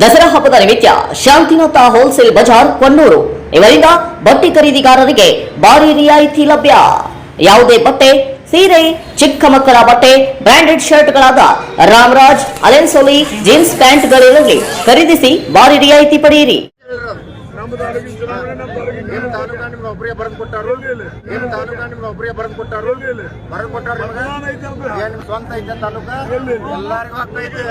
ದಸರಾ ಹಬ್ಬದ ನಿಮಿತ್ತ ಶಾಂತಿನಾಥ ಹೋಲ್ಸೇಲ್ ಬಜಾರ್ ಕೊಣ್ಣೂರು ಇವರಿಂದ ಬಟ್ಟೆ ಖರೀದಿಗಾರರಿಗೆ ಭಾರಿ ರಿಯಾಯಿತಿ ಲಭ್ಯ. ಯಾವುದೇ ಬಟ್ಟೆ, ಸೀರೆ, ಚಿಕ್ಕ ಮಕ್ಕಳ ಬಟ್ಟೆ, ಬ್ರಾಂಡೆಡ್ ಶರ್ಟ್ಗಳಾದ ರಾಮರಾಜ್, ಅಲೆನ್ಸೋಲಿ, ಜೀನ್ಸ್ ಪ್ಯಾಂಟ್ಗಳಿರಲಿ ಖರೀದಿಸಿ ಭಾರಿ ರಿಯಾಯಿತಿ ಪಡೆಯಿರಿ. ಸ್ವಂತ ಐತೆ ತಾಲೂಕ ಎಲ್ಲರಿಗೂ ಆಗ್ತೈತೆ.